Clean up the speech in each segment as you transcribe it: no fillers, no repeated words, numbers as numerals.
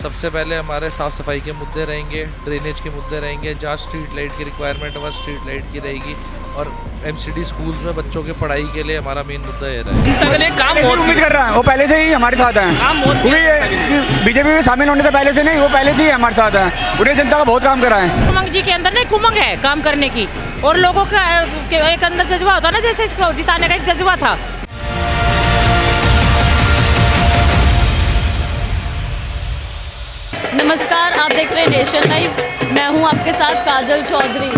सबसे पहले हमारे साफ़ सफाई के मुद्दे रहेंगे, ड्रेनेज के मुद्दे रहेंगे, जहाँ स्ट्रीट लाइट की रिक्वायरमेंट है वहाँ स्ट्रीट लाइट की रहेगी, और एमसीडी स्कूल्स में बच्चों के पढ़ाई के लिए हमारा मेन मुद्दा ये रहेगा। काम उम्मीद कर रहा है, वो पहले से ही हमारे साथ है, क्योंकि बीजेपी में शामिल होने से पहले से नहीं, वो पहले से ही हमारे साथ है, पूरी जनता का बहुत काम करा है। उमंग जी के अंदर ना एक उमंग है काम करने की, और लोगों का एक अंदर जज्बा होता है ना, जैसे इसको जिताने का एक जज्बा था। नमस्कार, आप देख रहे हैं नेशन लाइव। मैं हूं आपके साथ काजल चौधरी।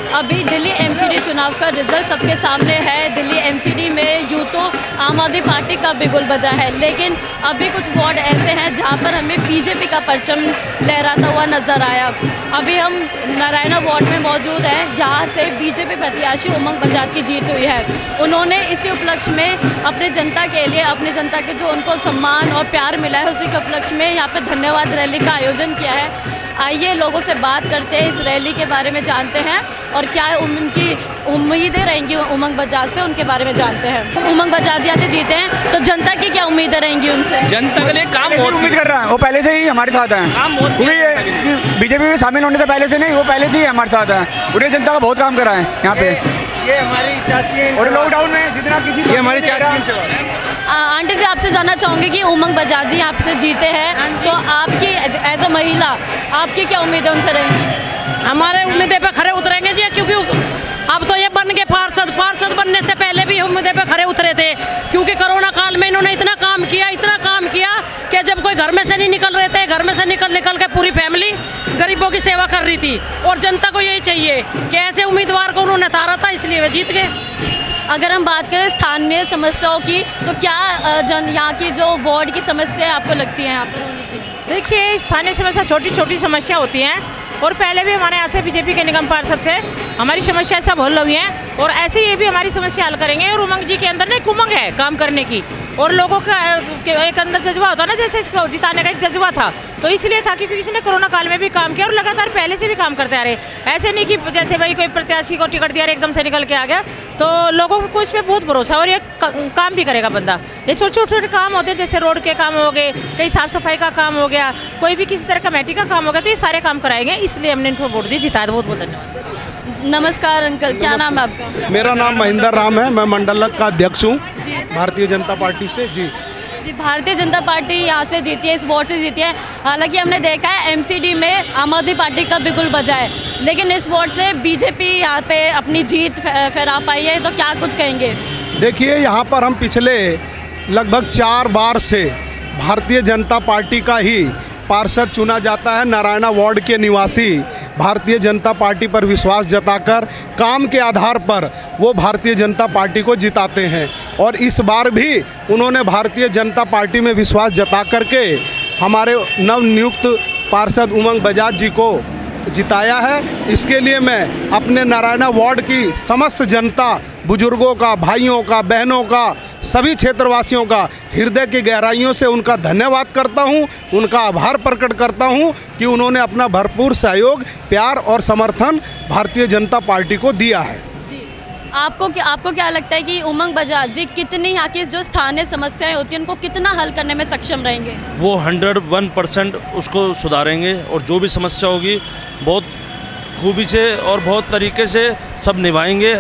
अभी दिल्ली एमसीडी चुनाव का रिजल्ट सबके सामने है। दिल्ली एमसीडी में यूँ तो आम आदमी पार्टी का बिगुल बजा है, लेकिन अभी कुछ वार्ड ऐसे हैं जहां पर हमें बीजेपी का परचम लहराता हुआ नज़र आया। अभी हम नारायणा वार्ड में मौजूद हैं, जहां से बीजेपी प्रत्याशी उमंग बजाज की जीत हुई है। उन्होंने इसी उपलक्ष्य में अपने जनता के लिए, अपनी जनता के जो उनको सम्मान और प्यार मिला है, उसी के उपलक्ष्य में यहाँ पर धन्यवाद रैली का आयोजन किया है। आइए लोगों से बात करते हैं, इस रैली के बारे में जानते हैं और क्या उनकी उम्मीदें रहेंगी उमंग बजाज से, उनके बारे में जानते हैं। उमंग बजाज यहाँ से जीते हैं तो जनता की क्या उम्मीदें रहेंगी उनसे? जनता के लिए काम बहुत उम्मीद कर रहा है, वो पहले से ही हमारे साथ है, क्योंकि बीजेपी में शामिल होने से पहले से नहीं, वो पहले से ही हमारे साथ है, पूरी जनता का बहुत काम करा है यहाँ पे। ये हमारी चाची और लॉकडाउन में जितना किसी, ये हमारी चाची आंटी जी, आपसे जानना चाहूँगी कि उमंग बजाज जी आपसे जीते हैं तो आपकी एज अ महिला आपकी क्या उम्मीद है उनसे रहेंगी? हमारे उम्मीदें पे खरे उतरेंगे जी, क्योंकि अब तो ये बन के पार्षद बनने से पहले भी उम्मीदें पे खरे उतरे थे, क्योंकि कोरोना काल में इन्होंने इतना काम किया कि जब कोई घर में से नहीं निकल रहे थे, घर में से निकल के पूरी फैमिली गरीबों की सेवा कर रही थी, और जनता को यही चाहिए कि ऐसे उम्मीदवार को उन्होंने तारा था, इसलिए वे जीत गए। अगर हम बात करें स्थानीय समस्याओं की, तो क्या यहाँ की जो वार्ड की समस्या आपको लगती है यहाँ पर? देखिए, स्थानीय समस्या छोटी छोटी समस्या होती हैं, और पहले भी हमारे यहाँ से बीजेपी के निगम पार्षद थे, हमारी समस्या सब हल हुई हैं, और ऐसे ये भी हमारी समस्या हल करेंगे। और उमंग जी के अंदर ना एक उमंग है काम करने की, और लोगों का एक अंदर जज्बा होता है ना, जैसे इसको जिताने का एक जज्बा था, तो इसलिए था क्योंकि किसी ने कोरोना काल में भी काम किया और लगातार पहले से भी काम करते आ रहे। ऐसे नहीं कि जैसे भाई कोई प्रत्याशी को टिकट दिया एकदम से निकल के आ गया, तो लोगों को इस पर बहुत भरोसा है और ये काम भी करेगा बंदा। ये छोटे छोटे काम होते हैं, जैसे रोड के काम हो गए, कहीं साफ सफाई का काम हो गया, कोई भी किसी तरह कमेटी का काम हो गया, तो ये सारे काम कराएंगे, इसलिए हमने इनको वोट दी, जिताया। बहुत बहुत धन्यवाद। नमस्कार अंकल, क्या नाम है आपका? मेरा नाम महेंद्र राम है, मैं मंडलक का अध्यक्ष हूँ भारतीय जनता पार्टी से। जी, भारतीय जनता पार्टी यहाँ से जीती है, इस वार्ड से जीती है। हालांकि हमने देखा है एमसीडी में आम आदमी पार्टी का बिगुल बजा है, लेकिन इस वार्ड से बीजेपी यहाँ पे अपनी जीत फहरा पाई है, तो क्या कुछ कहेंगे? देखिए, यहाँ पर हम पिछले लगभग 4 बार से भारतीय जनता पार्टी का ही पार्षद चुना जाता है। नारायणा वार्ड के निवासी भारतीय जनता पार्टी पर विश्वास जताकर काम के आधार पर वो भारतीय जनता पार्टी को जिताते हैं, और इस बार भी उन्होंने भारतीय जनता पार्टी में विश्वास जता करके हमारे नवनियुक्त पार्षद उमंग बजाज जी को जिताया है। इसके लिए मैं अपने नारायणा वार्ड की समस्त जनता, बुजुर्गों का, भाइयों का, बहनों का, सभी क्षेत्रवासियों का हृदय की गहराइयों से उनका धन्यवाद करता हूं, उनका आभार प्रकट करता हूं कि उन्होंने अपना भरपूर सहयोग, प्यार और समर्थन भारतीय जनता पार्टी को दिया है। जी, आपको क्या लगता है कि उमंग बजाज जी कितनी यहाँ की जो स्थानीय समस्याएं होती हैं उनको कितना हल करने में सक्षम रहेंगे? वो 101% उसको सुधारेंगे, और जो भी समस्या होगी बहुत खूबी से और बहुत तरीके से सब निभाएंगे,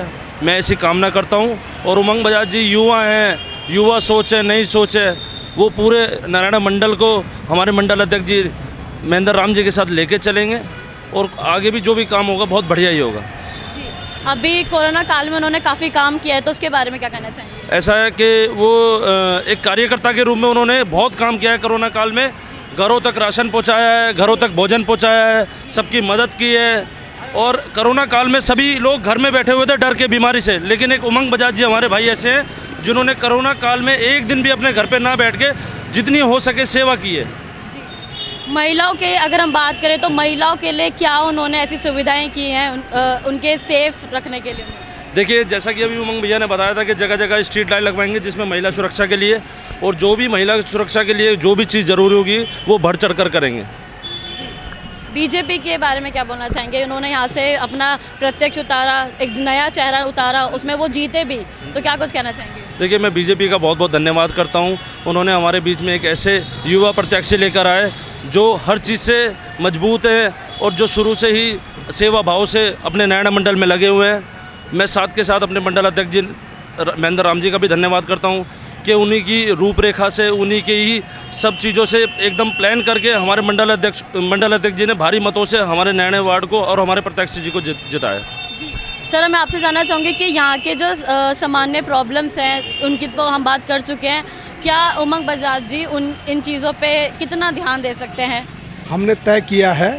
मैं ऐसी कामना करता हूं। और उमंग बजाज जी युवा हैं, युवा सोच है, नई सोच है, वो पूरे नारायणा मंडल को हमारे मंडल अध्यक्ष जी महेंद्र राम जी के साथ लेके चलेंगे, और आगे भी जो भी काम होगा बहुत बढ़िया ही होगा। जी, अभी कोरोना काल में उन्होंने काफ़ी काम किया है, तो उसके बारे में क्या कहना चाहेंगे? ऐसा है कि वो एक कार्यकर्ता के रूप में उन्होंने बहुत काम किया है कोरोना काल में, घरों तक राशन पहुँचाया है, घरों तक भोजन पहुँचाया है, सबकी मदद की है, और कोरोना काल में सभी लोग घर में बैठे हुए थे डर के बीमारी से, लेकिन एक उमंग बजाज जी हमारे भाई ऐसे हैं जिन्होंने कोरोना काल में एक दिन भी अपने घर पे ना बैठ के जितनी हो सके सेवा की है। महिलाओं के अगर हम बात करें तो महिलाओं के लिए क्या उन्होंने ऐसी सुविधाएं की हैं उनके सेफ रखने के लिए? देखिए, जैसा कि अभी उमंग भैया ने बताया था कि जगह जगह स्ट्रीट लाइट लगवाएंगे जिसमें महिला सुरक्षा के लिए, और जो भी महिला सुरक्षा के लिए जो भी चीज़ ज़रूरी होगी वो बढ़ चढ़ कर करेंगे। बीजेपी के बारे में क्या बोलना चाहेंगे? उन्होंने यहाँ से अपना प्रत्यक्ष उतारा, एक नया चेहरा उतारा, उसमें वो जीते भी, तो क्या कुछ कहना चाहेंगे? देखिए, मैं बीजेपी का बहुत बहुत धन्यवाद करता हूँ। उन्होंने हमारे बीच में एक ऐसे युवा प्रत्याशी लेकर आए जो हर चीज़ से मजबूत है और जो शुरू से ही सेवा भाव से अपने नैना मंडल में लगे हुए हैं। मैं साथ के साथ अपने मंडल अध्यक्ष जी महेंद्र राम जी का भी धन्यवाद करता हूँ कि उन्हीं की रूपरेखा से, उन्हीं के ही सब चीज़ों से एकदम प्लान करके हमारे मंडल अध्यक्ष जी ने भारी मतों से हमारे नैना वार्ड को और हमारे प्रत्याशी जी को जिताया। सर, मैं आपसे जानना चाहूँगी कि यहाँ के जो सामान्य प्रॉब्लम्स हैं उनकी तो हम बात कर चुके हैं, क्या उमंग बजाज जी इन चीज़ों पे कितना ध्यान दे सकते हैं? हमने तय किया है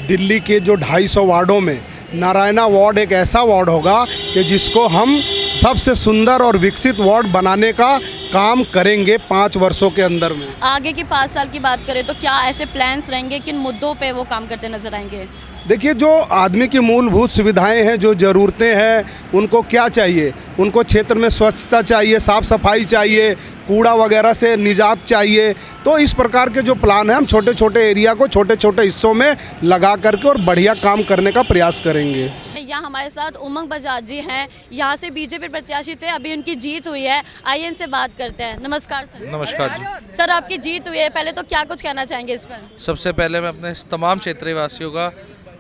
दिल्ली के जो 250 वार्डों में नारायणा वार्ड एक ऐसा वार्ड होगा कि जिसको हम सबसे सुंदर और विकसित वार्ड बनाने का काम करेंगे 5 वर्षों के अंदर में। आगे की 5 साल की बात करें तो क्या ऐसे प्लान्स रहेंगे, किन मुद्दों पे वो काम करते नजर आएंगे? देखिए, जो आदमी की मूलभूत सुविधाएं हैं, जो ज़रूरतें हैं, उनको क्या चाहिए? उनको क्षेत्र में स्वच्छता चाहिए, साफ़ सफाई चाहिए, कूड़ा वगैरह से निजात चाहिए। तो इस प्रकार के जो प्लान हैं, हम छोटे छोटे एरिया को छोटे छोटे हिस्सों में लगा करके और बढ़िया काम करने का प्रयास करेंगे। यहाँ हमारे साथ उमंग बजाज जी हैं, यहाँ से बीजेपी प्रत्याशी थे, अभी उनकी जीत हुई है। आइए इनसे बात करते हैं। नमस्कार सर। नमस्कार जी। सर, आपकी जीत हुई है, पहले तो क्या कुछ कहना चाहेंगे इस पर? सबसे पहले मैं अपने तमाम क्षेत्रीय वासियों का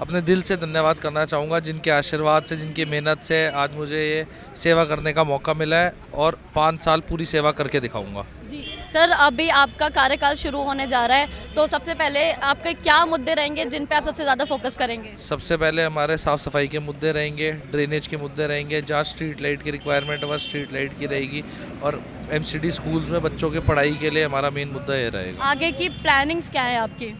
अपने दिल से धन्यवाद करना चाहूँगा, जिनके आशीर्वाद से, जिनकी मेहनत से आज मुझे ये सेवा करने का मौका मिला है और 5 साल पूरी सेवा करके दिखाऊंगा। जी सर, अभी आपका कार्यकाल शुरू होने जा रहा है, तो सबसे पहले आपके क्या मुद्दे रहेंगे जिन पे आप सबसे ज़्यादा फोकस करेंगे? सबसे पहले हमारे साफ़ सफाई के मुद्दे रहेंगे, ड्रेनेज के मुद्दे रहेंगे, जहाँ स्ट्रीट लाइट की रिक्वायरमेंट वहाँ स्ट्रीट लाइट की रहेगी और MCD स्कूल्स में बच्चों के पढ़ाई के लिए हमारा मेन मुद्दा ये रहेगा। आगे की प्लानिंग्स क्या है आपकी?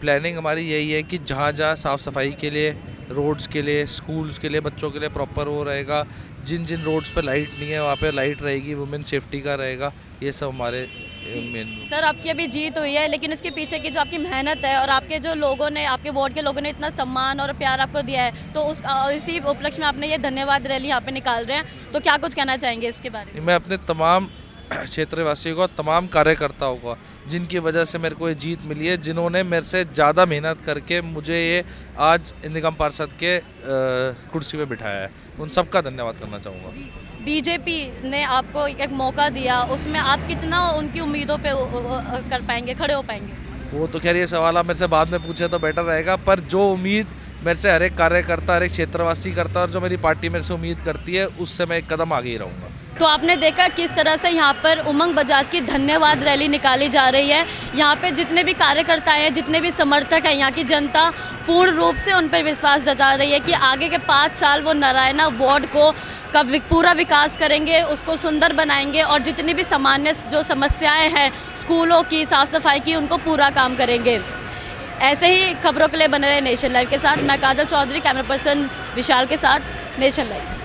प्लानिंग हमारी यही है कि जहाँ जहाँ साफ़ सफाई के लिए, रोड्स के लिए, स्कूल्स के लिए, बच्चों के लिए प्रॉपर वो रहेगा। जिन जिन रोड्स पर लाइट नहीं है वहाँ पे लाइट रहेगी, वुमेन सेफ्टी का रहेगा। ये सब हमारे मेन। सर, आपकी अभी जीत हुई है, लेकिन इसके पीछे की जो आपकी मेहनत है और आपके जो लोगों ने, आपके वार्ड के लोगों ने इतना सम्मान और प्यार आपको दिया है, तो इसी उपलक्ष्य में आपने ये धन्यवाद रैली यहाँ पे निकाल रहे हैं, तो क्या कुछ कहना चाहेंगे इसके बारे में? मैं अपने तमाम क्षेत्रवासियों को, तमाम कार्यकर्ताओं को, जिनकी वजह से मेरे को ये जीत मिली है, जिन्होंने मेरे से ज़्यादा मेहनत करके मुझे ये आज निगम पार्षद के कुर्सी पे बिठाया है, उन सब का धन्यवाद करना चाहूँगा। बीजेपी ने आपको एक मौका दिया, उसमें आप कितना उनकी उम्मीदों पे कर पाएंगे, खड़े हो पाएंगे? वो तो खैर ये सवाल आप मेरे से बाद में पूछे तो बेटर रहेगा, पर जो उम्मीद मेरे से हर एक कार्यकर्ता, हर एक क्षेत्रवासी करता है और जो मेरी पार्टी मेरे से उम्मीद करती है, उससे मैं एक कदम आगे ही रहूँगा। तो आपने देखा किस तरह से यहाँ पर उमंग बजाज की धन्यवाद रैली निकाली जा रही है। यहाँ पे जितने भी कार्यकर्ता हैं, जितने भी समर्थक हैं, यहाँ की जनता पूर्ण रूप से उन पर विश्वास जता रही है कि आगे के 5 साल वो नारायणा वार्ड को का पूरा विकास करेंगे, उसको सुंदर बनाएंगे और जितनी भी सामान्य जो समस्याएं हैं स्कूलों की, साफ़ सफाई की, उनको पूरा काम करेंगे। ऐसे ही खबरों के लिए बने रहे नेशन लाइव के साथ। मैं काजल चौधरी, कैमरा पर्सन विशाल के साथ, नेशन लाइव।